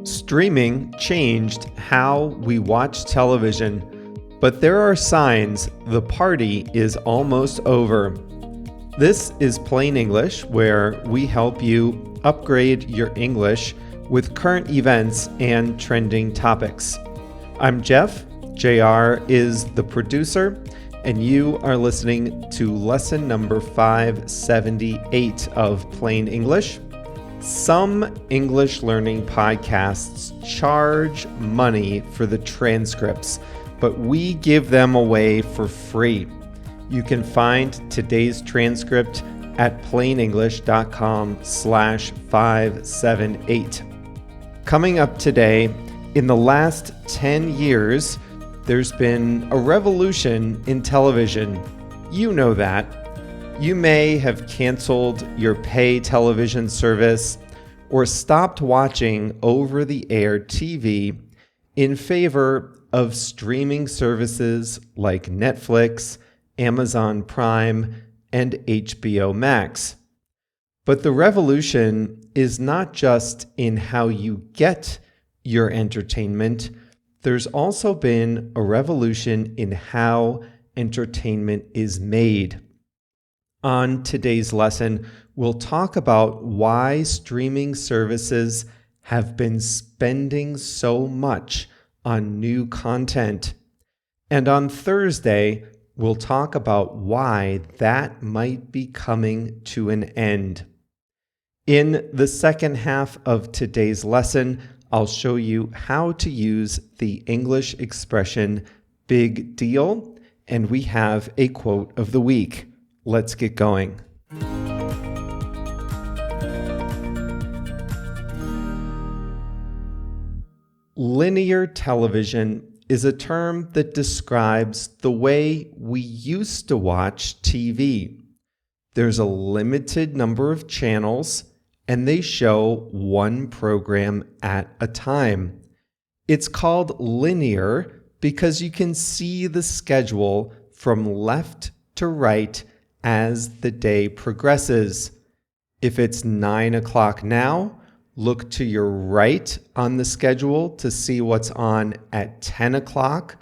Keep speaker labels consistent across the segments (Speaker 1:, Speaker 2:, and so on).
Speaker 1: Streaming changed how we watch television, but there are signs the party is almost over. This is Plain English, where we help you upgrade your English with current events and trending topics. I'm Jeff. JR is the producer, and you are listening to lesson number 578 of Plain English. Some English learning podcasts charge money for the transcripts, but we give them away for free. You can find today's transcript at plainenglish.com/578. Coming up today, in the last 10 years, there's been a revolution in television. You know that. You may have canceled your pay television service or stopped watching over-the-air TV in favor of streaming services like Netflix, Amazon Prime, and HBO Max. But the revolution is not just in how you get your entertainment. There's also been a revolution in how entertainment is made. On today's lesson, we'll talk about why streaming services have been spending so much on new content. And on Thursday, we'll talk about why that might be coming to an end. In the second half of today's lesson, I'll show you how to use the English expression big deal, and we have a quote of the week. Let's get going. Linear television is a term that describes the way we used to watch TV. There's a limited number of channels, and they show one program at a time. It's called linear because you can see the schedule from left to right as the day progresses. If it's 9 o'clock now, look to your right on the schedule to see what's on at 10 o'clock.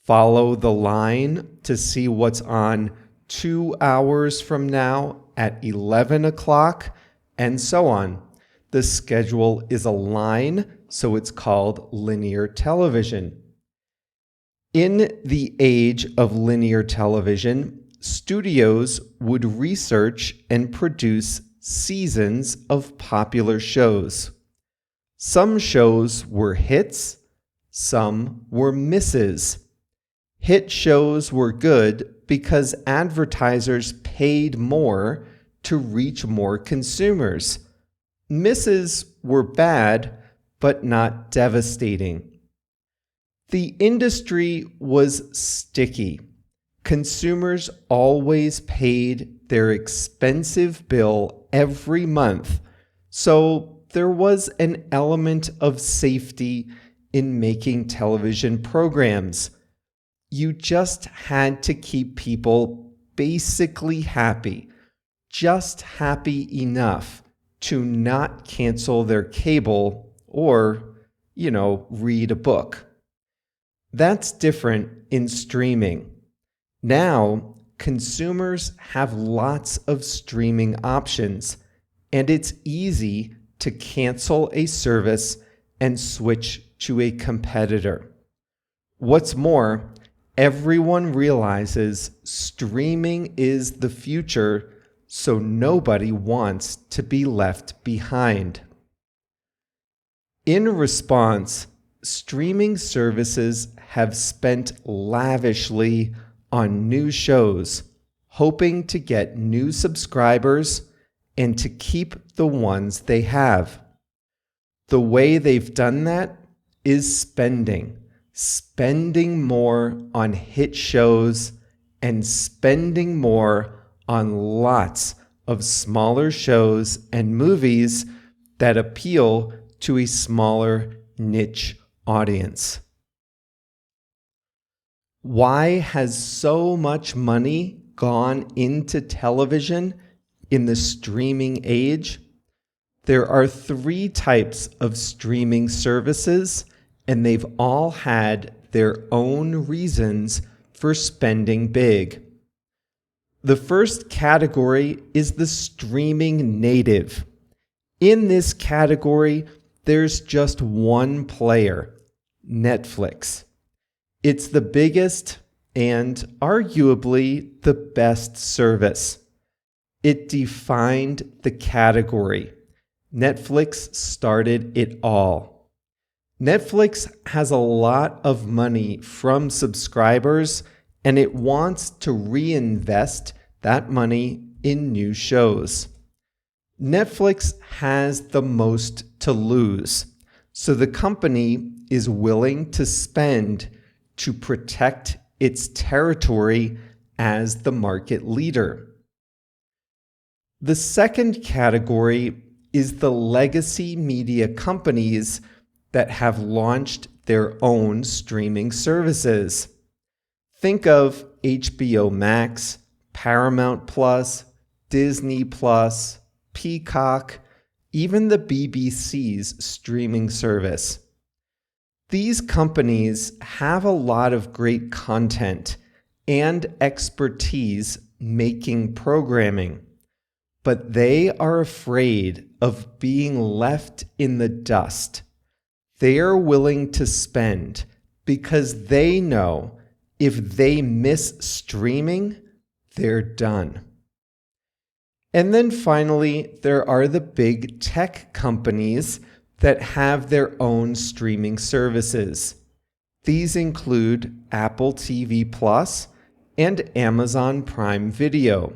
Speaker 1: Follow the line to see what's on 2 hours from now at 11 o'clock, and so on. The schedule is a line, so it's called linear television. In the age of linear television, studios would research and produce seasons of popular shows. Some shows were hits, some were misses. Hit shows were good because advertisers paid more to reach more consumers. Misses were bad, but not devastating. The industry was sticky. Consumers always paid their expensive bill every month, so there was an element of safety in making television programs. You just had to keep people basically happy, just happy enough to not cancel their cable or, read a book. That's different in streaming. Now, consumers have lots of streaming options, and it's easy to cancel a service and switch to a competitor. What's more, everyone realizes streaming is the future, so nobody wants to be left behind. In response, streaming services have spent lavishly on new shows, hoping to get new subscribers and to keep the ones they have. The way they've done that is spending more on hit shows and spending more on lots of smaller shows and movies that appeal to a smaller niche audience. Why has so much money gone into television in the streaming age? There are 3 types of streaming services, and they've all had their own reasons for spending big. The first category is the streaming native. In this category, there's just one player, Netflix. It's the biggest and arguably the best service. It defined the category. Netflix started it all. Netflix has a lot of money from subscribers, and it wants to reinvest that money in new shows. Netflix has the most to lose, so the company is willing to spend to protect its territory as the market leader. The second category is the legacy media companies that have launched their own streaming services. Think of HBO Max, Paramount Plus, Disney Plus, Peacock, even the BBC's streaming service. These companies have a lot of great content and expertise making programming, but they are afraid of being left in the dust. They are willing to spend because they know if they miss streaming, they're done. And then finally, there are the big tech companies that have their own streaming services. These include Apple TV Plus and Amazon Prime Video.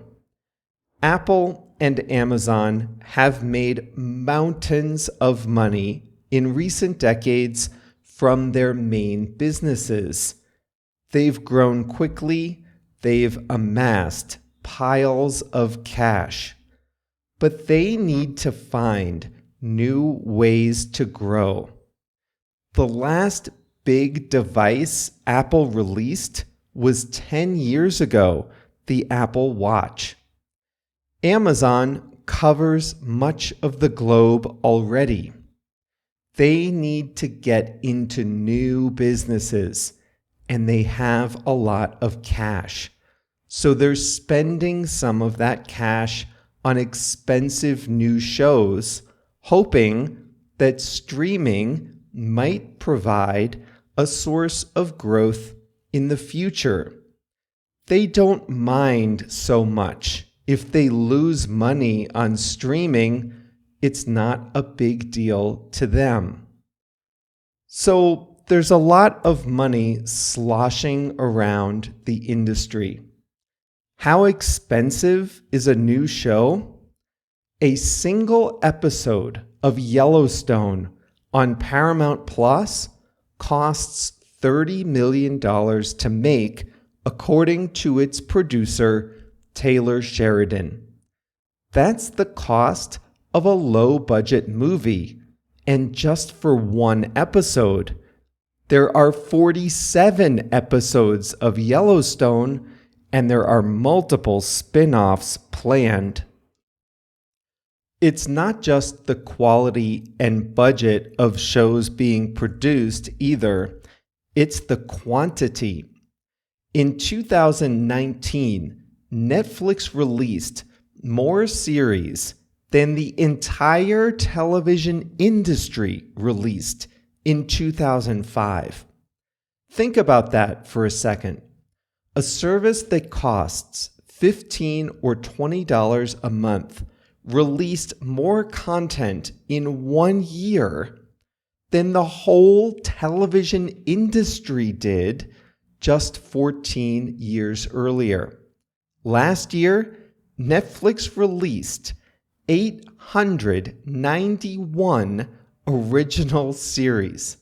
Speaker 1: Apple and Amazon have made mountains of money in recent decades from their main businesses. They've grown quickly, they've amassed piles of cash, but they need to find new ways to grow. The last big device Apple released was 10 years ago, the Apple Watch. Amazon covers much of the globe already. They need to get into new businesses, and they have a lot of cash. So they're spending some of that cash on expensive new shows, hoping that streaming might provide a source of growth in the future. They don't mind so much. If they lose money on streaming, it's not a big deal to them. So there's a lot of money sloshing around the industry. How expensive is a new show? A single episode of Yellowstone on Paramount Plus costs $30 million to make, according to its producer, Taylor Sheridan. That's the cost of a low-budget movie, and just for one episode. There are 47 episodes of Yellowstone, and there are multiple spin-offs planned. It's not just the quality and budget of shows being produced either, it's the quantity. In 2019, Netflix released more series than the entire television industry released in 2005. Think about that for a second. A service that costs $15 or $20 a month released more content in 1 year than the whole television industry did just 14 years earlier. Last year, Netflix released 891 original series.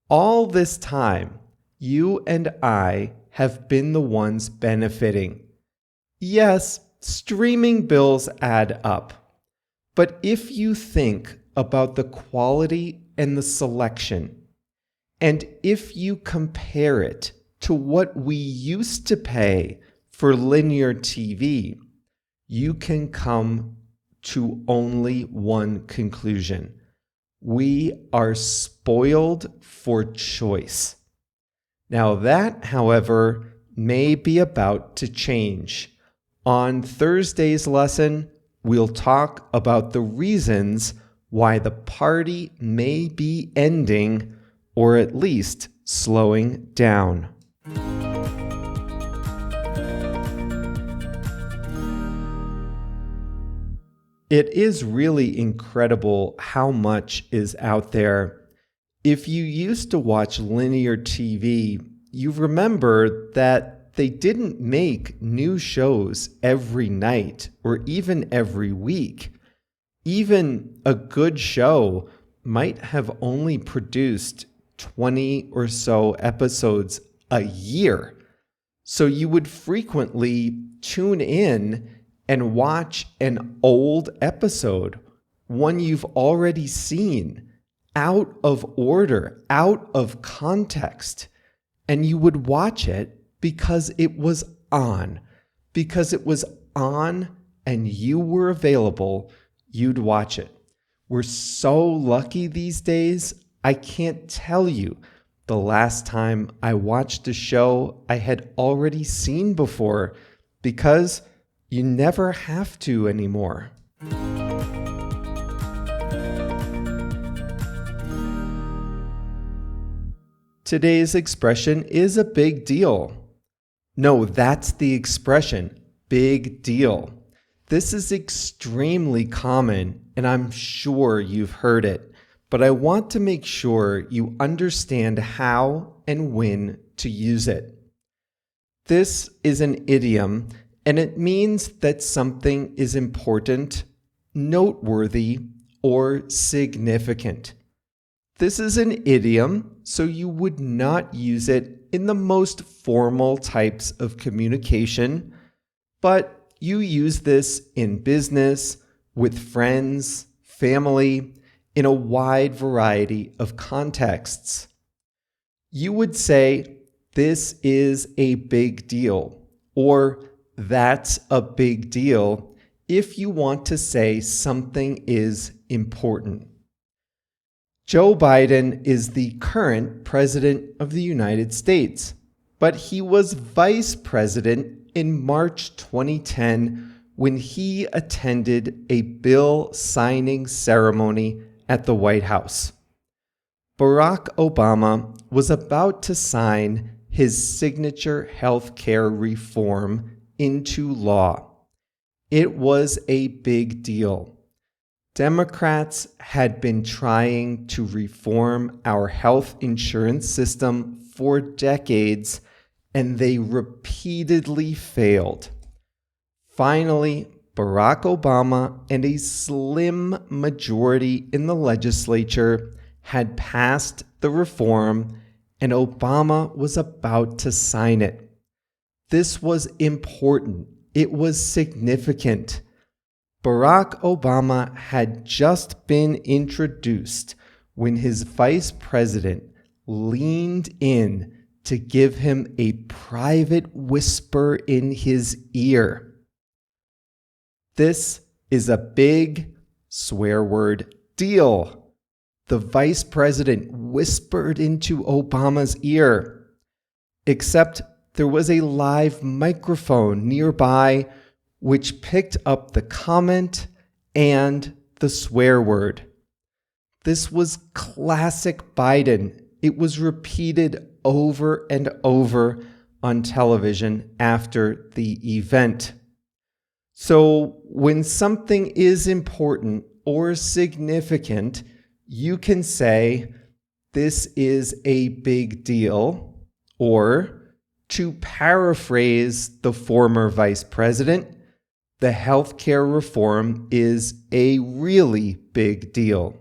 Speaker 1: All this time, you and I have been the ones benefiting. Yes, streaming bills add up. But if you think about the quality and the selection, and if you compare it to what we used to pay for linear TV, you can come to only one conclusion. We are spoiled for choice. Now that, however, may be about to change. On Thursday's lesson, we'll talk about the reasons why the party may be ending, or at least slowing down. It is really incredible how much is out there. If you used to watch linear TV, you remember that they didn't make new shows every night or even every week. Even a good show might have only produced 20 or so episodes a year. So you would frequently tune in and watch an old episode, one you've already seen, out of order, out of context. And you would watch it because it was on. Because it was on and you were available, you'd watch it. We're so lucky these days, I can't tell you the last time I watched a show I had already seen before, because you never have to anymore. Today's expression is a big deal. No, that's the expression, big deal. This is extremely common, and I'm sure you've heard it, but I want to make sure you understand how and when to use it. This is an idiom, and it means that something is important, noteworthy, or significant. This is an idiom, so you would not use it in the most formal types of communication, but you use this in business, with friends, family, in a wide variety of contexts. You would say, "This is a big deal," or "That's a big deal," if you want to say something is important. Joe Biden is the current president of the United States, but he was vice president in March 2010 when he attended a bill signing ceremony at the White House. Barack Obama was about to sign his signature health care reform into law. It was a big deal. Democrats had been trying to reform our health insurance system for decades, and they repeatedly failed. Finally, Barack Obama and a slim majority in the legislature had passed the reform, and Obama was about to sign it. This was important. It was significant. Barack Obama had just been introduced when his vice president leaned in to give him a private whisper in his ear. This is a big, swear word, deal. The vice president whispered into Obama's ear, except there was a live microphone nearby which picked up the comment and the swear word. This was classic Biden. It was repeated over and over on television after the event. So when something is important or significant, you can say, "This is a big deal," or, to paraphrase the former vice president, "The healthcare reform is a really big deal."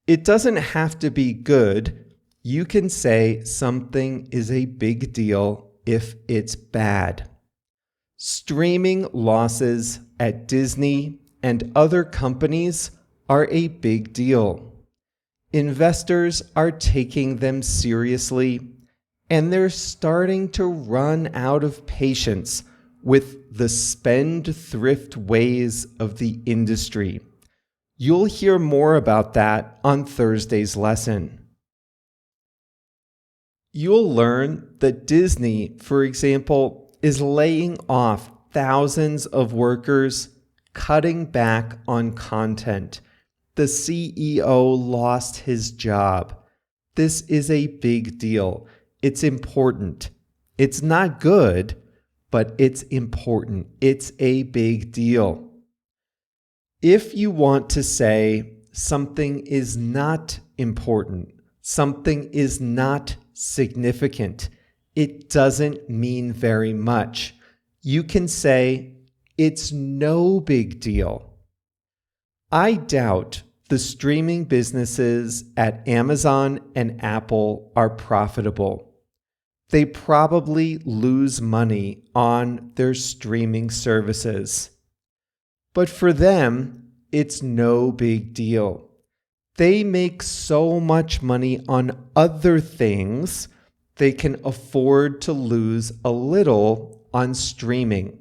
Speaker 1: It doesn't have to be good. You can say something is a big deal if it's bad. Streaming losses at Disney and other companies are a big deal. Investors are taking them seriously, and they're starting to run out of patience with the spendthrift ways of the industry. You'll hear more about that on Thursday's lesson. You'll learn that Disney, for example, is laying off thousands of workers, cutting back on content. The CEO lost his job. This is a big deal. It's important. It's not good, but it's important. It's a big deal. If you want to say something is not important, something is not significant, it doesn't mean very much. You can say, it's no big deal. I doubt the streaming businesses at Amazon and Apple are profitable. They probably lose money on their streaming services. But for them, it's no big deal. They make so much money on other things, they can afford to lose a little on streaming.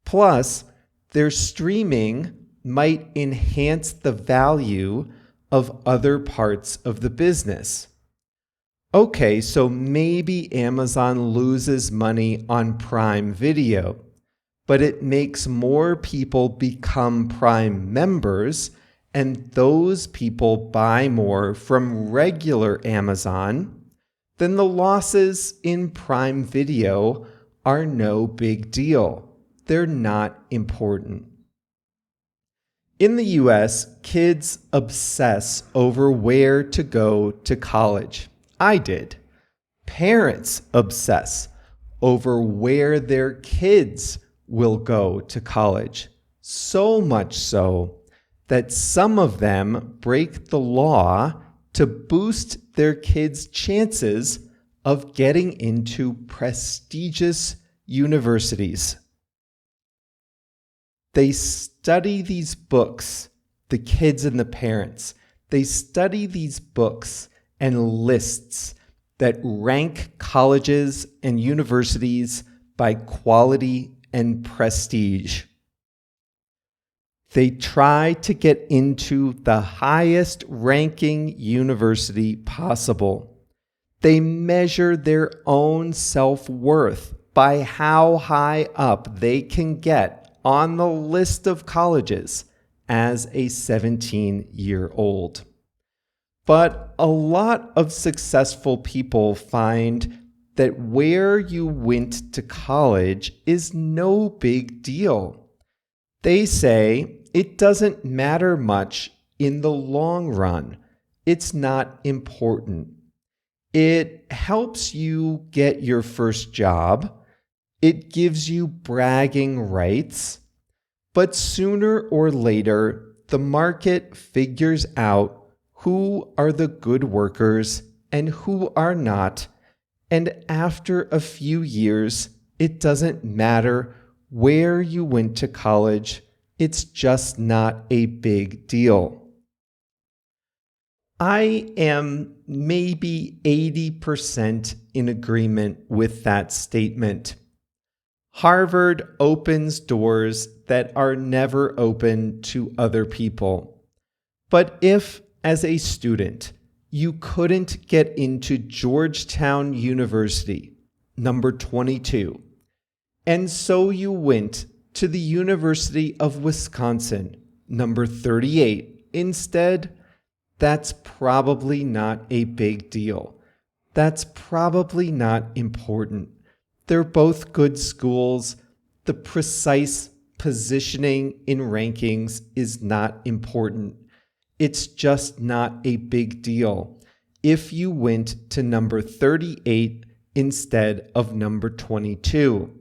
Speaker 1: Plus, their streaming might enhance the value of other parts of the business. Okay, so maybe Amazon loses money on Prime Video, but it makes more people become Prime members, and those people buy more from regular Amazon, then the losses in Prime Video are no big deal. They're not important. In the US, kids obsess over where to go to college. I did. Parents obsess over where their kids will go to college. So much so that some of them break the law to boost their kids' chances of getting into prestigious universities. They study these books, the kids and the parents. They study these books and lists that rank colleges and universities by quality and prestige. They try to get into the highest ranking university possible. They measure their own self-worth by how high up they can get on the list of colleges as a 17-year-old. But a lot of successful people find that where you went to college is no big deal. They say it doesn't matter much in the long run. It's not important. It helps you get your first job. It gives you bragging rights, but sooner or later, the market figures out who are the good workers and who are not, and after a few years, it doesn't matter where you went to college, it's just not a big deal. I am maybe 80% in agreement with that statement. Harvard opens doors that are never open to other people. But if, as a student, you couldn't get into Georgetown University, number 22, and so you went to the University of Wisconsin, number 38, instead, that's probably not a big deal. That's probably not important. They're both good schools. The precise positioning in rankings is not important. It's just not a big deal if you went to number 38 instead of number 22.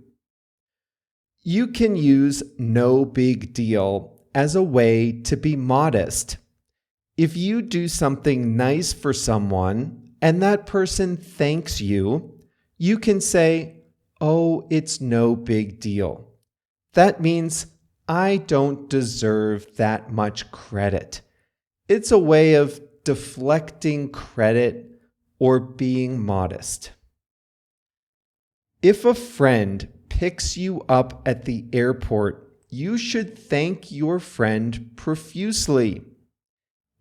Speaker 1: You can use no big deal as a way to be modest. If you do something nice for someone and that person thanks you, you can say, "Oh, it's no big deal." That means I don't deserve that much credit. It's a way of deflecting credit or being modest. If a friend picks you up at the airport, you should thank your friend profusely.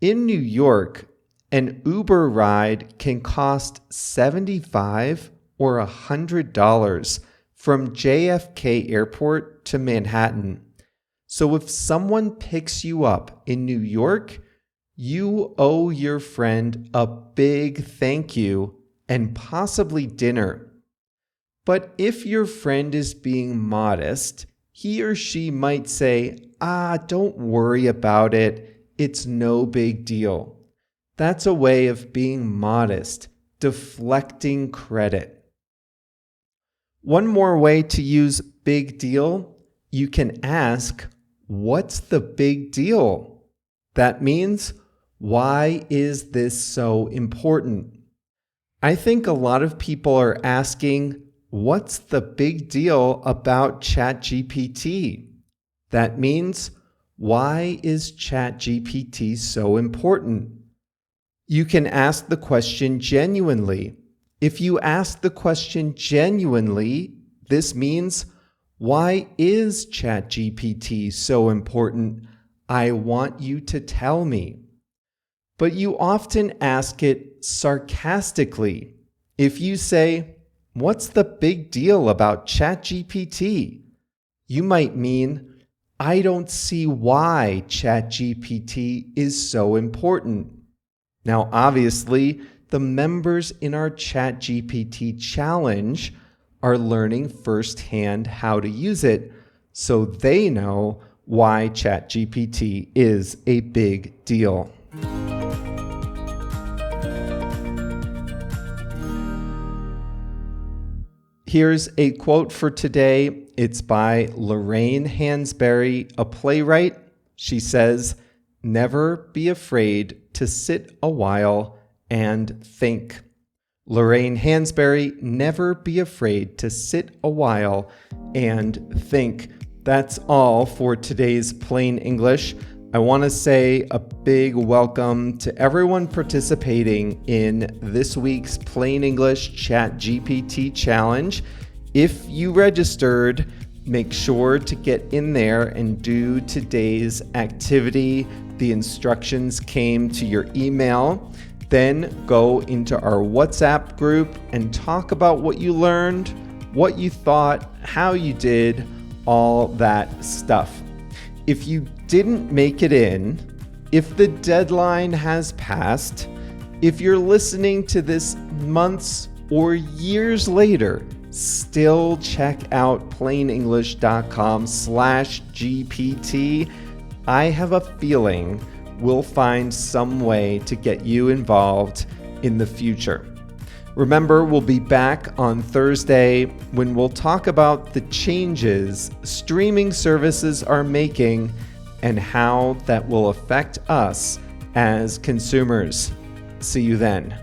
Speaker 1: In New York, an Uber ride can cost $75 or $100 from JFK Airport to Manhattan. So if someone picks you up in New York, you owe your friend a big thank you and possibly dinner. But if your friend is being modest, he or she might say, don't worry about it. It's no big deal. That's a way of being modest, deflecting credit. One more way to use big deal, you can ask, what's the big deal? That means, why is this so important? I think a lot of people are asking, what's the big deal about ChatGPT? That means, why is ChatGPT so important? You can ask the question genuinely. If you ask the question genuinely, this means, why is ChatGPT so important? I want you to tell me. But you often ask it sarcastically. If you say, what's the big deal about ChatGPT? You might mean, I don't see why ChatGPT is so important. Now, obviously, the members in our ChatGPT challenge are learning firsthand how to use it, so they know why ChatGPT is a big deal. Here's a quote for today. It's by Lorraine Hansberry, a playwright. She says, "Never be afraid to sit a while and think." Lorraine Hansberry, never be afraid to sit a while and think. That's all for today's Plain English. I want to say a big welcome to everyone participating in this week's Plain English ChatGPT Challenge. If you registered, make sure to get in there and do today's activity. The instructions came to your email. Then go into our WhatsApp group and talk about what you learned, what you thought, how you did, all that stuff. If you didn't make it in, if the deadline has passed, if you're listening to this months or years later, still check out plainenglish.com/GPT. I have a feeling we'll find some way to get you involved in the future. Remember, we'll be back on Thursday when we'll talk about the changes streaming services are making and how that will affect us as consumers. See you then.